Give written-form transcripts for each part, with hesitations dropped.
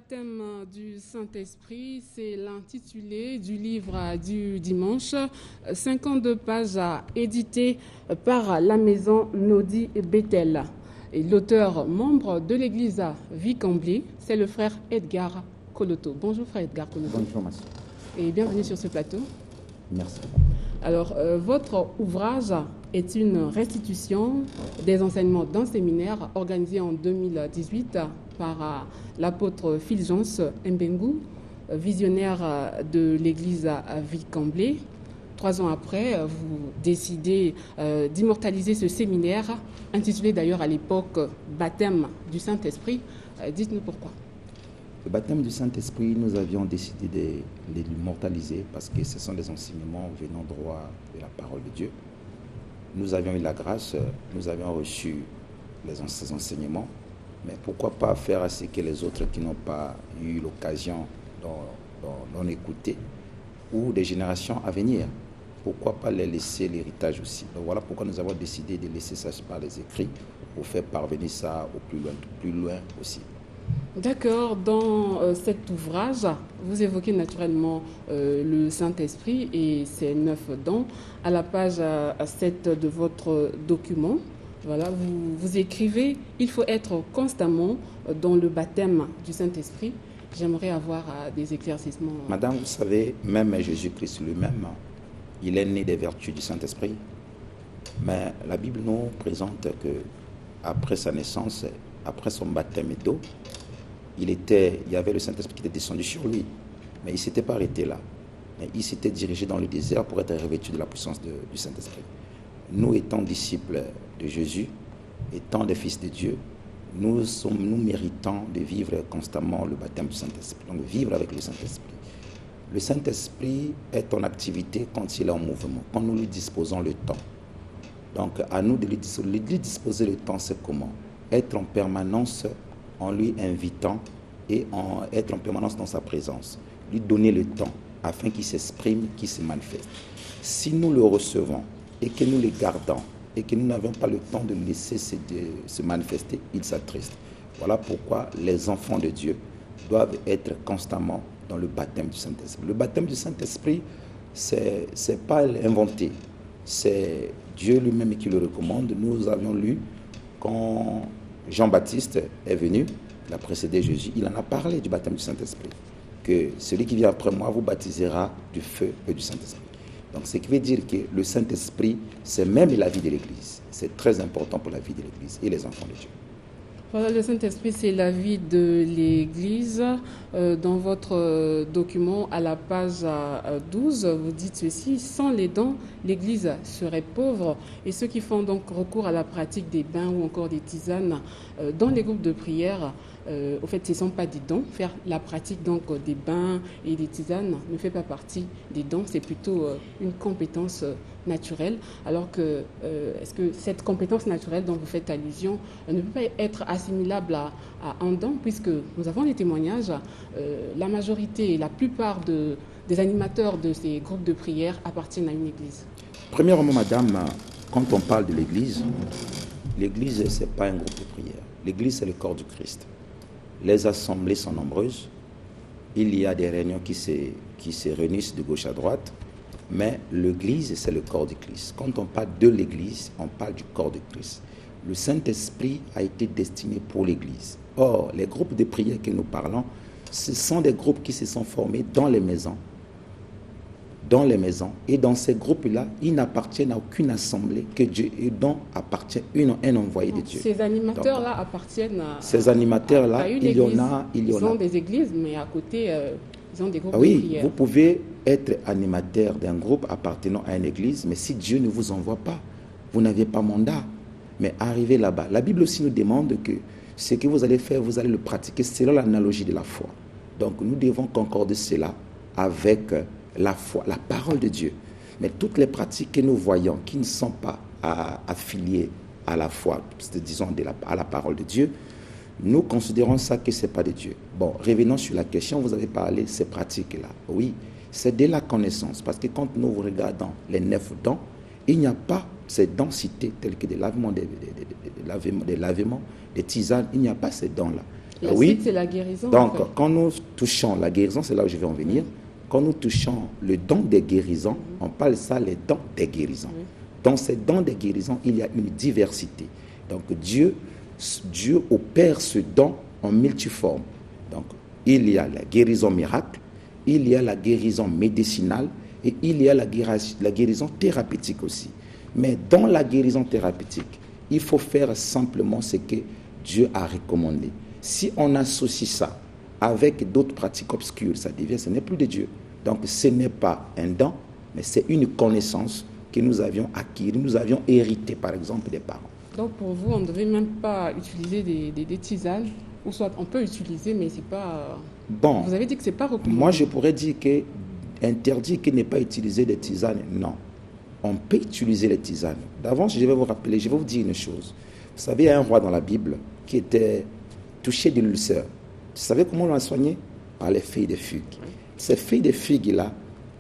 baptême du Saint-Esprit, c'est l'intitulé du livre du dimanche, 52 pages édité par la maison Nodi Bethel. Et l'auteur membre de l'église Vicamblé, c'est le frère Edgar Coloto. Bonjour frère Edgar Coloto. Bonjour monsieur. Et bienvenue sur ce plateau. Merci. Alors, votre ouvrage est une restitution des enseignements d'un séminaire organisé en 2018 par l'apôtre Fulgence Mbengu, visionnaire de l'église à Vicamblé. 3 ans après, vous décidez d'immortaliser ce séminaire, intitulé d'ailleurs à l'époque « Baptême du Saint-Esprit ». Dites-nous pourquoi. Le baptême du Saint-Esprit, nous avions décidé de l'immortaliser parce que ce sont des enseignements venant droit de la parole de Dieu. Nous avions eu la grâce, nous avions reçu ces enseignements, mais pourquoi pas faire à ce que les autres qui n'ont pas eu l'occasion d'en écouter ou des générations à venir, pourquoi pas les laisser l'héritage aussi. Donc voilà pourquoi nous avons décidé de laisser ça par les écrits pour faire parvenir ça au plus loin aussi. D'accord. Dans cet ouvrage, vous évoquez naturellement le Saint-Esprit et ses 9 dons. À la page 7 de votre document, voilà, vous écrivez « Il faut être constamment dans le baptême du Saint-Esprit ». J'aimerais avoir des éclaircissements. Madame, vous savez, même Jésus-Christ lui-même, il est né des vertus du Saint-Esprit. Mais la Bible nous présente que après sa naissance, après son baptême d'eau, il y avait le Saint-Esprit qui était descendu sur lui. Mais il ne s'était pas arrêté là. Mais il s'était dirigé dans le désert pour être revêtu de la puissance du Saint-Esprit. Nous, étant disciples de Jésus, étant des fils de Dieu, nous méritons de vivre constamment le baptême du Saint-Esprit. Donc vivre avec le Saint-Esprit. Le Saint-Esprit est en activité quand il est en mouvement, quand nous lui disposons le temps. Donc à nous de lui disposer le temps, c'est comment? Être en permanence en lui invitant et être en permanence dans sa présence. Lui donner le temps afin qu'il s'exprime, qu'il se manifeste. Si nous le recevons et que nous le gardons et que nous n'avons pas le temps de le laisser se manifester, il s'attriste. Voilà pourquoi les enfants de Dieu doivent être constamment dans le baptême du Saint-Esprit. Le baptême du Saint-Esprit, c'est pas inventé. C'est Dieu lui-même qui le recommande. Nous avions lu quand Jean-Baptiste est venu, il a précédé Jésus, il en a parlé du baptême du Saint-Esprit, que celui qui vient après moi vous baptisera du feu et du Saint-Esprit. Donc ce qui veut dire que le Saint-Esprit, c'est même la vie de l'Église. C'est très important pour la vie de l'Église et les enfants de Dieu. Voilà, le Saint-Esprit, c'est la vie de l'Église. Dans votre document, à la page 12, vous dites ceci: sans les dons, l'Église serait pauvre. Et ceux qui font donc recours à la pratique des bains ou encore des tisanes dans les groupes de prière, au fait, ce ne sont pas des dons. Faire la pratique donc des bains et des tisanes ne fait pas partie des dons. C'est plutôt une compétence naturelle. Alors que, est-ce que cette compétence naturelle dont vous faites allusion ne peut pas être assimilable à un don, puisque nous avons des témoignages, la majorité et la plupart des animateurs de ces groupes de prière appartiennent à une église. Premièrement, madame, quand on parle de l'église, ce n'est pas un groupe de prière. L'église, c'est le corps du Christ. Les assemblées sont nombreuses. Il y a des réunions qui se réunissent de gauche à droite. Mais l'église, c'est le corps du Christ. Quand on parle de l'église, on parle du corps du Christ. Le Saint-Esprit a été destiné pour l'église. Or, les groupes de prière que nous parlons, ce sont des groupes qui se sont formés dans les maisons. Et dans ces groupes-là, ils n'appartiennent à aucune assemblée que Dieu, et dont appartient un envoyé de Dieu. Ces animateurs-là appartiennent à... Ces animateurs-là, il y en a. Ils ont des églises, mais à côté, ils ont des groupes de prière. prière. Vous pouvez être animateur d'un groupe appartenant à une église, mais si Dieu ne vous envoie pas, vous n'avez pas mandat. Mais arrivez là-bas. La Bible aussi nous demande que ce que vous allez faire, vous allez le pratiquer selon l'analogie de la foi. Donc nous devons concorder cela avec la foi, la parole de Dieu. Mais toutes les pratiques que nous voyons qui ne sont pas affiliées à la foi, disons à la parole de Dieu, nous considérons ça que ce n'est pas de Dieu. Bon, revenons sur la question, vous avez parlé de ces pratiques-là. Oui, c'est de la connaissance, parce que quand nous regardons les 9 dons, il n'y a pas ces dons cités tels que des lavements, des tisanes, il n'y a pas ces dons-là. La oui. suite, c'est la guérison. Donc, en fait. quand nous touchons la guérison, c'est là où je vais en venir. Quand nous touchons le don des guérisons, on parle ça les dons des guérisons. Dans ces dons des guérisons, il y a une diversité. Donc, Dieu opère ce don en multiforme. Donc, il y a la guérison miracle, il y a la guérison médicinale et il y a la guérison thérapeutique aussi. Mais dans la guérison thérapeutique, il faut faire simplement ce que Dieu a recommandé. Si on associe ça avec d'autres pratiques obscures, ça devient, ce n'est plus de Dieu. Donc ce n'est pas un don, mais c'est une connaissance que nous avions acquise, nous avions hérité par exemple des parents. Donc pour vous, on ne devait même pas utiliser des tisanes, ou soit on peut utiliser, mais c'est pas... Bon, vous avez dit que c'est pas recommandé. Moi je pourrais dire que interdit qu'il n'ait pas utilisé des tisanes, non. On peut utiliser les tisanes. D'avance, je vais vous rappeler, je vais vous dire une chose. Vous savez, il y a un roi dans la Bible qui était touché de l'ulcère. Vous savez comment on l'a soigné? Par les feuilles de figues. Ces feuilles de figues-là,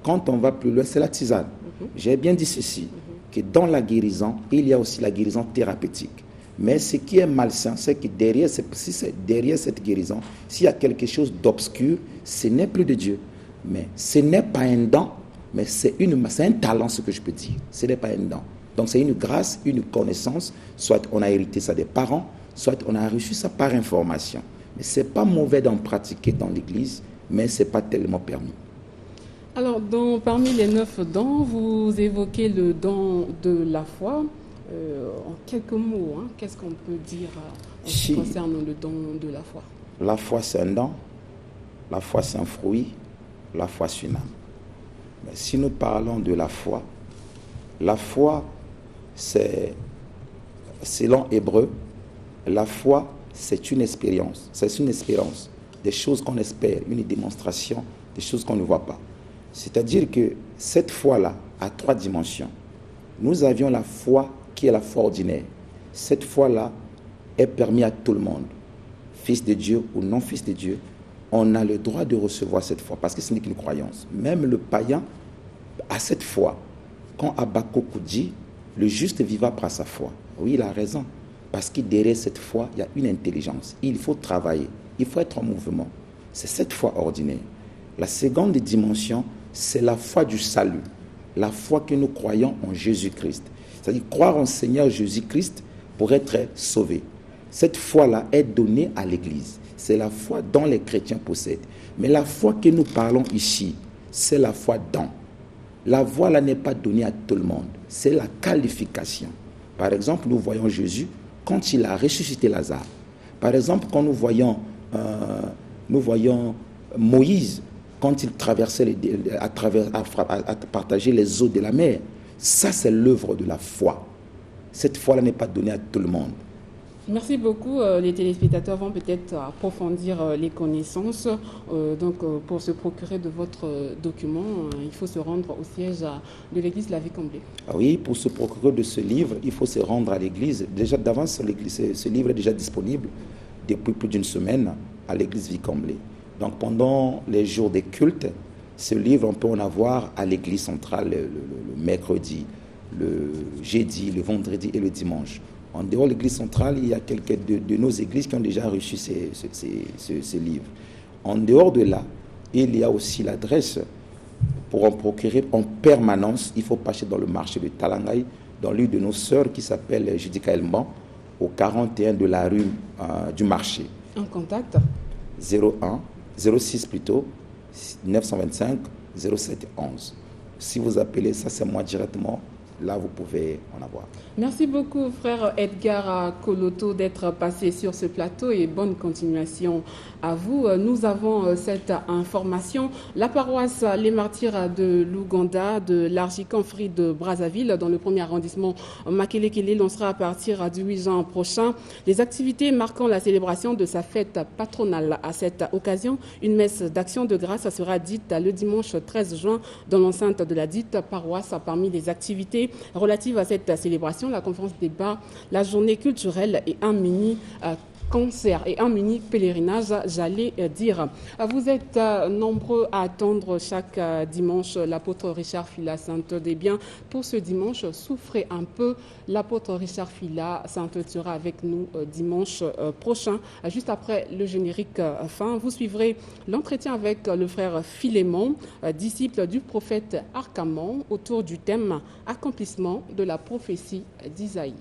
quand on va plus loin, c'est la tisane. J'ai bien dit ceci, que dans la guérison, il y a aussi la guérison thérapeutique. Mais ce qui est malsain, c'est que derrière cette guérison, s'il y a quelque chose d'obscur, ce n'est plus de Dieu. Mais ce n'est pas un don, mais c'est un talent, ce que je peux dire. Ce n'est pas un don. Donc c'est une grâce, une connaissance, soit on a hérité ça des parents, soit on a reçu ça par information. Mais ce n'est pas mauvais d'en pratiquer dans l'Église, mais ce n'est pas tellement permis. Alors, parmi les 9 dons, vous évoquez le don de la foi. En quelques mots, qu'est-ce qu'on peut dire en ce qui concerne le don de la foi? La foi, c'est un don. La foi, c'est un fruit. La foi, c'est une âme. Mais si nous parlons de la foi, c'est, selon Hébreu, la foi, c'est une expérience. C'est une espérance. Des choses qu'on espère, une démonstration des choses qu'on ne voit pas. C'est-à-dire que cette foi-là a 3 dimensions. Nous avions la foi qui est la foi ordinaire. Cette foi-là est permise à tout le monde. Fils de Dieu ou non fils de Dieu, on a le droit de recevoir cette foi parce que ce n'est qu'une croyance. Même le païen a cette foi. Quand Habakkuk dit, le juste vivra par sa foi. Oui, il a raison. Parce que derrière cette foi, il y a une intelligence. Il faut travailler. Il faut être en mouvement. C'est cette foi ordinaire. La seconde dimension, c'est la foi du salut. La foi que nous croyons en Jésus-Christ. C'est-à-dire croire en Seigneur Jésus-Christ pour être sauvé. Cette foi-là est donnée à l'Église. C'est la foi dont les chrétiens possèdent. Mais la foi que nous parlons ici, c'est la foi dans. La foi là n'est pas donnée à tout le monde. C'est la qualification. Par exemple, nous voyons Jésus quand il a ressuscité Lazare. Par exemple, quand nous voyons Moïse quand il traversait à partager les eaux de la mer. Ça, c'est l'œuvre de la foi. Cette foi-là n'est pas donnée à tout le monde. Merci beaucoup. Les téléspectateurs vont peut-être approfondir les connaissances. Pour se procurer de votre document, il faut se rendre au siège de l'église La Vie Comblée. Oui, pour se procurer de ce livre, il faut se rendre à l'église. Déjà d'avance, ce livre est déjà disponible depuis plus d'une semaine à l'église Vie Comblée. Donc pendant les jours des cultes, ce livre, on peut en avoir à l'église centrale le mercredi, le jeudi, le vendredi et le dimanche. En dehors de l'église centrale, il y a quelques de nos églises qui ont déjà reçu ce livre. En dehors de là, il y a aussi l'adresse pour en procurer en permanence. Il faut passer dans le marché de Talangaï, dans l'une de nos sœurs qui s'appelle Judica Elman, au 41 de la rue du marché. Un contact 06 plutôt, 925 07 11. Si vous appelez, ça c'est moi directement. Là, vous pouvez en avoir. Merci beaucoup, frère Edgar Koloto, d'être passé sur ce plateau et bonne continuation à vous. Nous avons cette information. La paroisse Les Martyrs de l'Ouganda, de l'Archiconfrérie de Brazzaville, dans le premier arrondissement Makelekele, lancera à partir du 8 juin prochain les activités marquant la célébration de sa fête patronale. À cette occasion, une messe d'action de grâce sera dite le dimanche 13 juin dans l'enceinte de la dite paroisse. Parmi les activités relatives à cette célébration, la conférence débat, la journée culturelle et un mini concert et un unique pèlerinage, j'allais dire. Vous êtes nombreux à attendre chaque dimanche l'apôtre Richard Fila Sainte-Desbiens. Pour ce dimanche, souffrez un peu. L'apôtre Richard Fila s'entretient avec nous dimanche prochain. Juste après le générique fin, vous suivrez l'entretien avec le frère Philémon, disciple du prophète Archamon, autour du thème « Accomplissement de la prophétie d'Isaïe ».